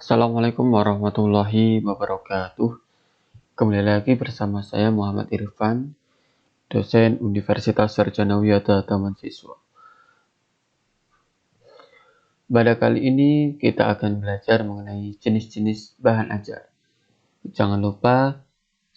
Assalamualaikum warahmatullahi wabarakatuh. Kembali lagi bersama saya Muhammad Irfan, dosen Universitas Sarjana Wiyata Taman Siswa. Pada kali ini kita akan belajar mengenai jenis-jenis bahan ajar. Jangan lupa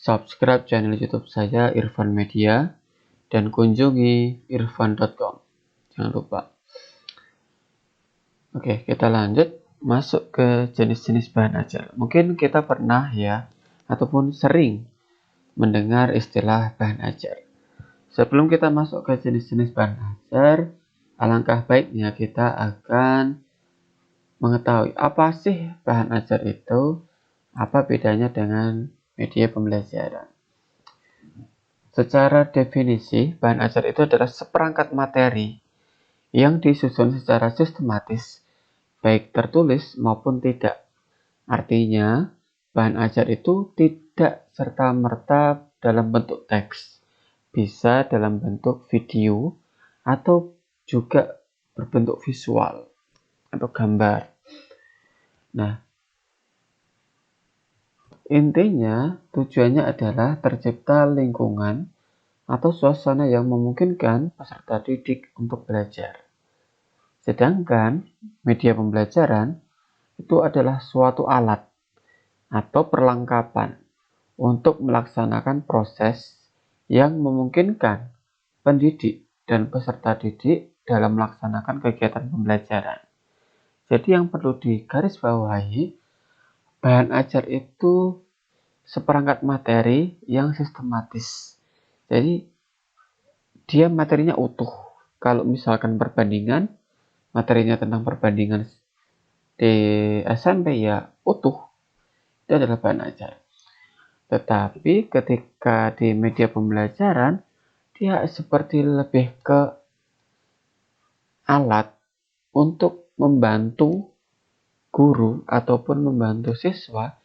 subscribe channel YouTube saya Irfan Media dan kunjungi irfan.com. Jangan lupa. Oke, kita lanjut masuk ke jenis-jenis bahan ajar. Mungkin kita pernah ya ataupun sering mendengar istilah bahan ajar. Sebelum kita masuk ke jenis-jenis bahan ajar, alangkah baiknya kita akan mengetahui apa sih bahan ajar itu, apa bedanya dengan media pembelajaran. Secara definisi, bahan ajar itu adalah seperangkat materi yang disusun secara sistematis, baik tertulis maupun tidak. Artinya, bahan ajar itu tidak serta-merta dalam bentuk teks, bisa dalam bentuk video atau juga berbentuk visual atau gambar. Nah, intinya tujuannya adalah tercipta lingkungan atau suasana yang memungkinkan peserta didik untuk belajar. Sedangkan media pembelajaran itu adalah suatu alat atau perlengkapan untuk melaksanakan proses yang memungkinkan pendidik dan peserta didik dalam melaksanakan kegiatan pembelajaran. Jadi yang perlu digarisbawahi, bahan ajar itu seperangkat materi yang sistematis. Jadi dia materinya utuh. Kalau misalkan perbandingan, materinya tentang perbandingan di SMP ya utuh. Itu adalah bahan ajar. Tetapi ketika di media pembelajaran, dia seperti lebih ke alat untuk membantu guru ataupun membantu siswa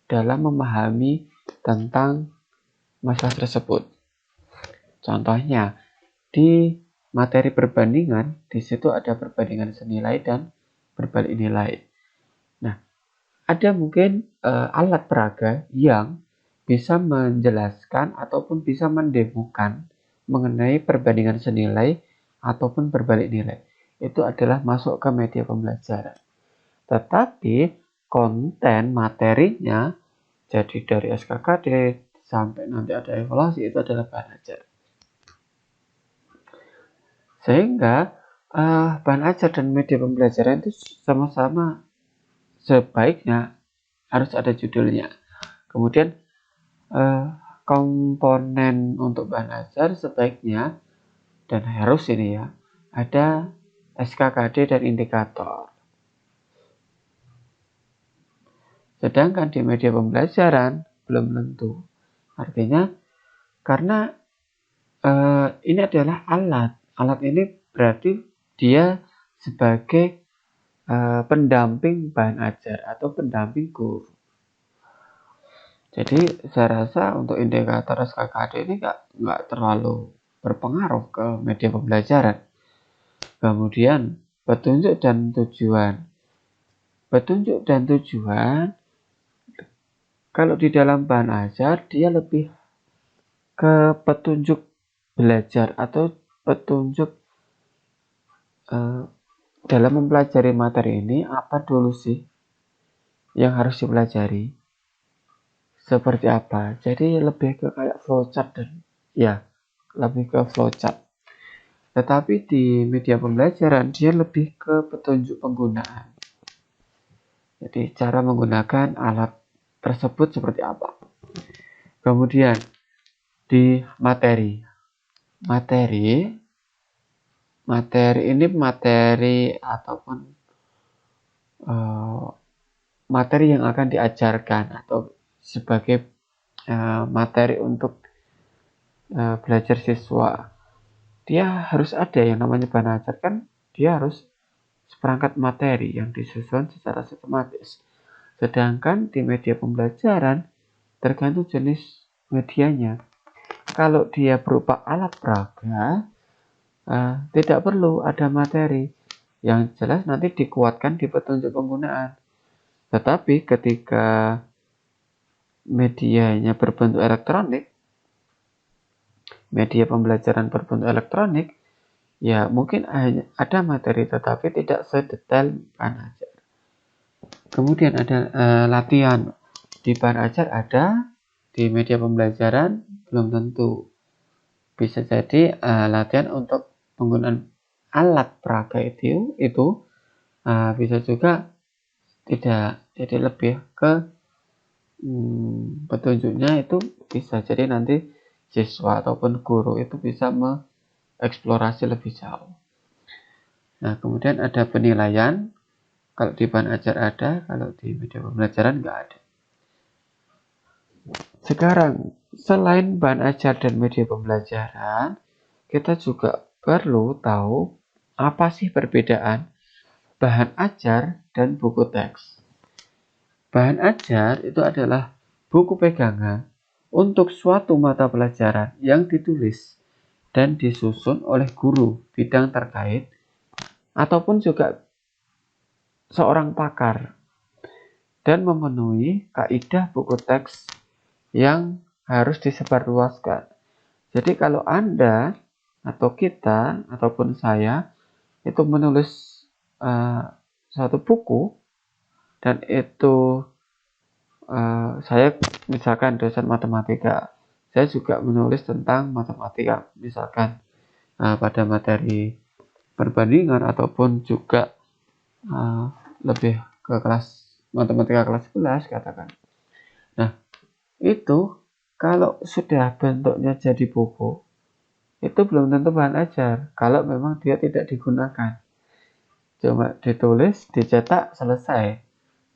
dalam memahami tentang masalah tersebut. Contohnya, di materi perbandingan, di situ ada perbandingan senilai dan berbalik nilai. Nah, ada mungkin alat peraga yang bisa menjelaskan ataupun bisa mendemokan mengenai perbandingan senilai ataupun berbalik nilai. Itu adalah masuk ke media pembelajaran. Tetapi konten materinya, jadi dari SKKD sampai nanti ada evaluasi, itu adalah bahan ajar. Sehingga bahan ajar dan media pembelajaran itu sama-sama sebaiknya harus ada judulnya. Kemudian komponen untuk bahan ajar sebaiknya dan harus ini ya ada SKKD dan indikator. Sedangkan di media pembelajaran belum tentu. Artinya karena ini adalah alat. Alat ini berarti dia sebagai pendamping bahan ajar atau pendamping guru. Jadi saya rasa untuk indikator SKKD ini nggak terlalu berpengaruh ke media pembelajaran. Kemudian petunjuk dan tujuan. Petunjuk dan tujuan kalau di dalam bahan ajar dia lebih ke petunjuk belajar atau petunjuk dalam mempelajari materi ini apa dulu sih yang harus dipelajari, seperti apa. Jadi lebih ke kayak flowchart dan ya lebih ke flowchart. Tetapi di media pembelajaran dia lebih ke petunjuk penggunaan. Jadi cara menggunakan alat tersebut seperti apa. Kemudian di materi ini materi ataupun materi yang akan diajarkan atau sebagai materi untuk belajar siswa. Dia harus ada yang namanya bahan ajar, kan dia harus seperangkat materi yang disusun secara sistematis. Sedangkan di media pembelajaran tergantung jenis medianya. Kalau dia berupa alat peraga, tidak perlu ada materi. Yang jelas nanti dikuatkan di petunjuk penggunaan. Tetapi ketika medianya berbentuk elektronik, media pembelajaran berbentuk elektronik, ya mungkin ada materi tetapi tidak sedetail bahan ajar. Kemudian ada latihan. Di bahan ajar ada, di media pembelajaran belum tentu. Bisa jadi latihan untuk penggunaan alat peraga itu bisa juga tidak. Jadi lebih ke petunjuknya itu bisa jadi nanti siswa ataupun guru itu bisa mengeksplorasi lebih jauh. Nah, kemudian ada penilaian. Kalau di bahan ajar ada, kalau di media pembelajaran nggak ada. Sekarang, selain bahan ajar dan media pembelajaran, kita juga perlu tahu apa sih perbedaan bahan ajar dan buku teks. Bahan ajar itu adalah buku pegangan untuk suatu mata pelajaran yang ditulis dan disusun oleh guru bidang terkait ataupun juga seorang pakar dan memenuhi kaidah buku teks yang harus disebarluaskan. Jadi kalau Anda atau kita ataupun saya itu menulis suatu buku dan itu saya misalkan dosen matematika, saya juga menulis tentang matematika misalkan pada materi perbandingan ataupun juga lebih ke kelas matematika kelas 11 katakan. Nah, itu kalau sudah bentuknya jadi buku, itu belum tentu bahan ajar kalau memang dia tidak digunakan. Cuma ditulis, dicetak, selesai.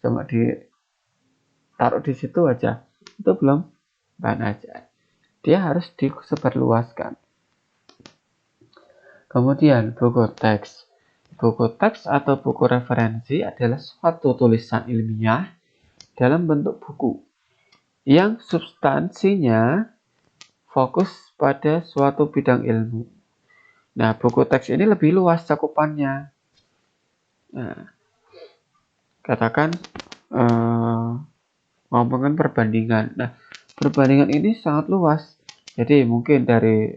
Cuma ditaruh di situ aja. Itu belum bahan ajar. Dia harus disebarluaskan. Kemudian buku teks. Buku teks atau buku referensi adalah suatu tulisan ilmiah dalam bentuk buku yang substansinya fokus pada suatu bidang ilmu. Nah, buku teks ini lebih luas cakupannya. Nah, katakan ngomongin perbandingan. Nah, perbandingan ini sangat luas. Jadi mungkin dari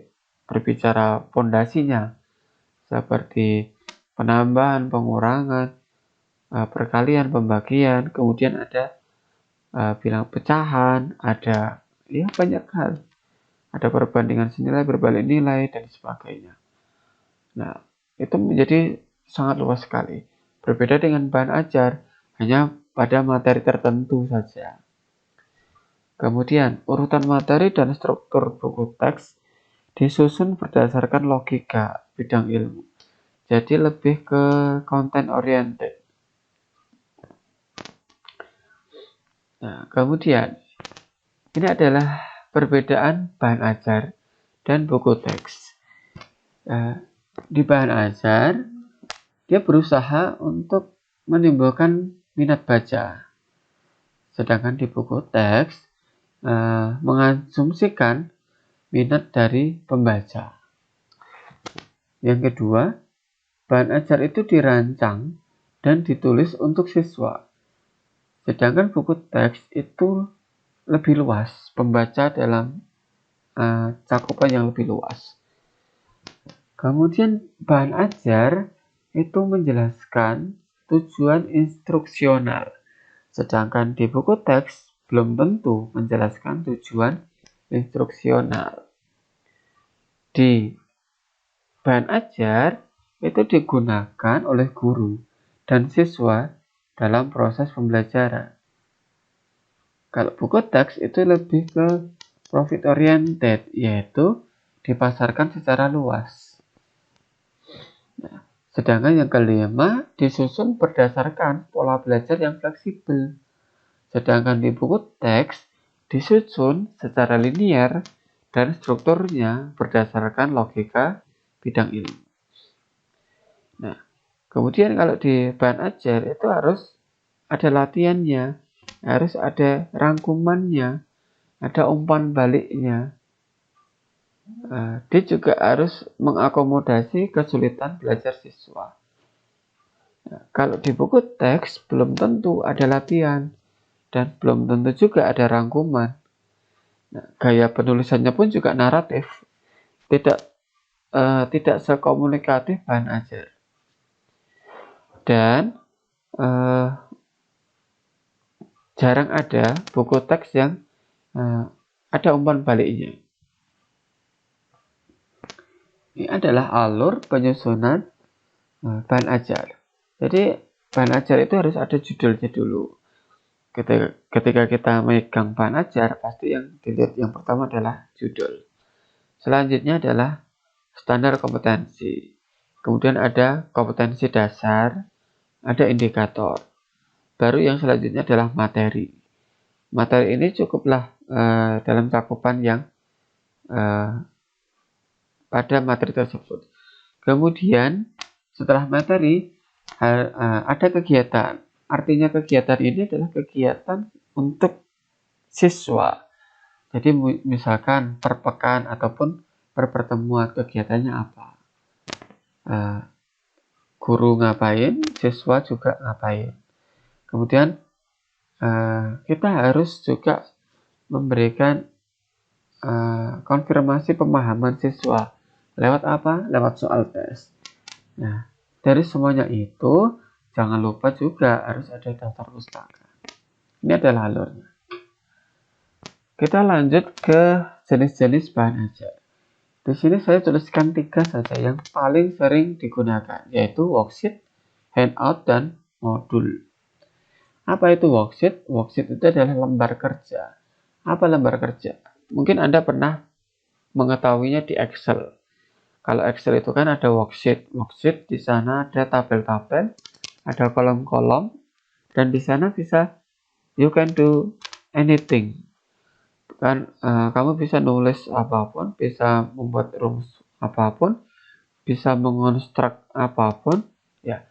berbicara fondasinya seperti penambahan, pengurangan, perkalian, pembagian, kemudian ada bilang pecahan, ada ya banyak hal. Ada perbandingan senilai, berbalik nilai, dan sebagainya. Nah, itu menjadi sangat luas sekali. Berbeda dengan bahan ajar, hanya pada materi tertentu saja. Kemudian, urutan materi dan struktur buku teks disusun berdasarkan logika bidang ilmu. Jadi lebih ke content oriented. Nah, kemudian ini adalah perbedaan bahan ajar dan buku teks. Di bahan ajar, dia berusaha untuk menimbulkan minat baca. Sedangkan di buku teks, mengasumsikan minat dari pembaca. Yang kedua, bahan ajar itu dirancang dan ditulis untuk siswa. Sedangkan buku teks itu lebih luas, pembaca dalam cakupan yang lebih luas. Kemudian bahan ajar itu menjelaskan tujuan instruksional. Sedangkan di buku teks belum tentu menjelaskan tujuan instruksional. Di bahan ajar itu digunakan oleh guru dan siswa dalam proses pembelajaran. Kalau buku teks itu lebih ke profit oriented, yaitu dipasarkan secara luas. Nah, sedangkan yang kelima disusun berdasarkan pola belajar yang fleksibel. Sedangkan di buku teks disusun secara linear dan strukturnya berdasarkan logika bidang ilmu. Nah, kemudian kalau di bahan ajar itu harus ada latihannya, harus ada rangkumannya, ada umpan baliknya. Dia juga harus mengakomodasi kesulitan belajar siswa. Kalau di buku teks belum tentu ada latihan dan belum tentu juga ada rangkuman. Nah, gaya penulisannya pun juga naratif, tidak sekomunikatif bahan ajar. Dan jarang ada buku teks yang ada umpan baliknya. Ini adalah alur penyusunan bahan ajar. Jadi bahan ajar itu harus ada judulnya dulu. Ketika kita megang bahan ajar, pasti yang dilihat yang pertama adalah judul. Selanjutnya adalah standar kompetensi. Kemudian ada kompetensi dasar, ada indikator. Baru yang selanjutnya adalah materi. Materi ini cukuplah dalam cakupan yang pada materi tersebut. Kemudian setelah materi ada kegiatan. Artinya kegiatan ini adalah kegiatan untuk siswa. Jadi misalkan per pekan ataupun per pertemuan kegiatannya apa. Guru ngapain, siswa juga ngapain. Kemudian kita harus juga memberikan konfirmasi pemahaman siswa. Lewat apa? Lewat soal tes. Nah, dari semuanya itu, jangan lupa juga harus ada daftar pustaka. Ini adalah alurnya. Kita lanjut ke jenis-jenis bahan ajar. Di sini saya tuliskan 3 saja yang paling sering digunakan, yaitu worksheet, handout, dan modul. Apa itu worksheet? Worksheet itu adalah lembar kerja. Apa lembar kerja? Mungkin Anda pernah mengetahuinya di Excel. Kalau Excel itu kan ada worksheet. Worksheet di sana ada tabel-tabel, ada kolom-kolom, dan di sana bisa you can do anything. Kan kamu bisa nulis apapun, bisa membuat rumus apapun, bisa mengonstruk apapun, ya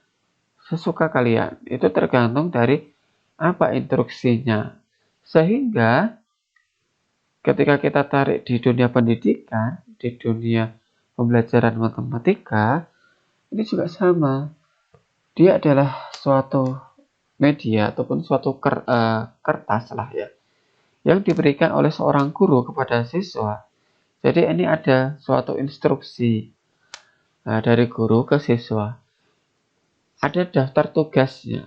sesuka kalian. Itu tergantung dari apa instruksinya. Sehingga ketika kita tarik di dunia pendidikan, di dunia pembelajaran matematika, ini juga sama. Dia adalah suatu media ataupun suatu kertas lah ya, yang diberikan oleh seorang guru kepada siswa. Jadi ini ada suatu instruksi dari guru ke siswa. Ada daftar tugasnya.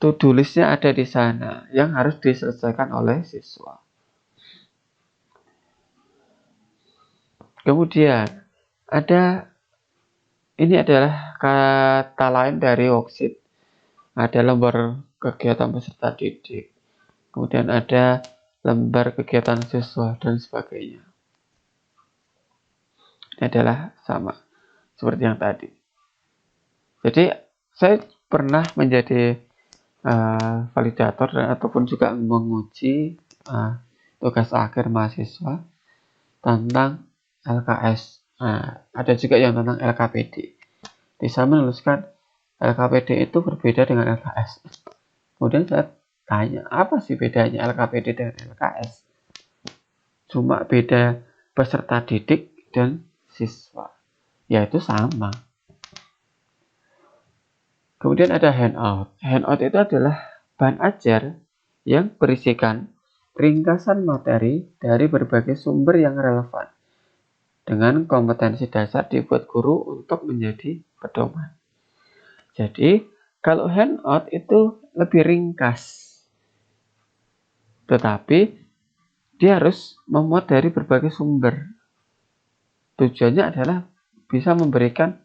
To-do list-nya ada di sana yang harus diselesaikan oleh siswa. Kemudian ini adalah kata lain dari worksheet. Ada lembar kegiatan peserta didik. Kemudian ada lembar kegiatan siswa dan sebagainya. Ini adalah sama seperti yang tadi. Jadi saya pernah menjadi validator ataupun juga menguji tugas akhir mahasiswa tentang LKS. Ada juga yang tentang LKPD. Bisa menuliskan LKPD itu berbeda dengan LKS. Kemudian saya tanya, apa sih bedanya LKPD dengan LKS? Cuma beda peserta didik dan siswa. Yaitu sama. Kemudian ada handout. Handout itu adalah bahan ajar yang berisikan ringkasan materi dari berbagai sumber yang relevan dengan kompetensi dasar dibuat guru untuk menjadi pedoman. Jadi, kalau handout itu lebih ringkas, tetapi dia harus memuat dari berbagai sumber. Tujuannya adalah bisa memberikan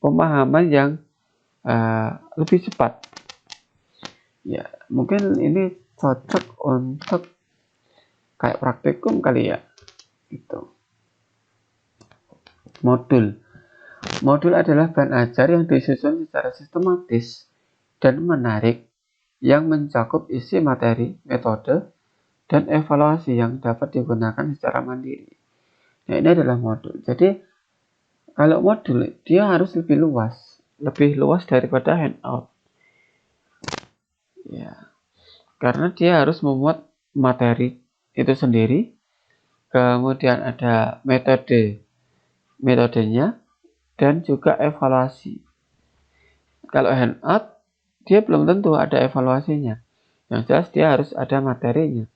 pemahaman yang lebih cepat. Ya, mungkin ini cocok untuk kayak praktikum kali ya. Gitu. Modul. Modul adalah bahan ajar yang disusun secara sistematis dan menarik yang mencakup isi materi, metode, dan evaluasi yang dapat digunakan secara mandiri. Nah, ini adalah modul. Jadi, kalau modul dia harus lebih luas daripada handout. Ya, karena dia harus memuat materi itu sendiri, kemudian ada metodenya, dan juga evaluasi. Kalau handout, dia belum tentu ada evaluasinya. Yang jelas dia harus ada materinya.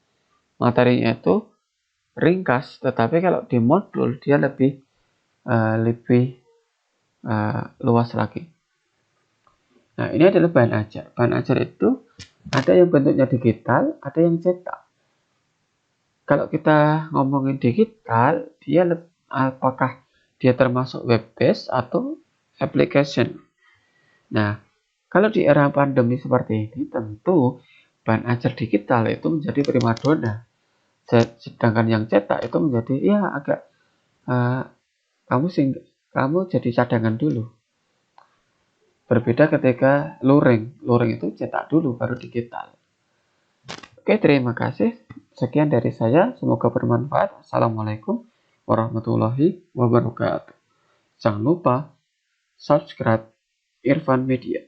Materinya itu ringkas, tetapi kalau di modul dia lebih luas lagi. Nah, ini adalah bahan ajar. Bahan ajar itu ada yang bentuknya digital, ada yang cetak. Kalau kita ngomongin digital, dia apakah dia termasuk web based atau application? Nah, kalau di era pandemi seperti ini, tentu bahan ajar digital itu menjadi primadona. Sedangkan yang cetak itu menjadi ya agak kamu jadi cadangan dulu. Berbeda ketika luring. Luring itu cetak dulu baru digital. Oke, terima kasih. Sekian dari saya. Semoga bermanfaat. Assalamualaikum warahmatullahi wabarakatuh. Jangan lupa subscribe Irfan Media.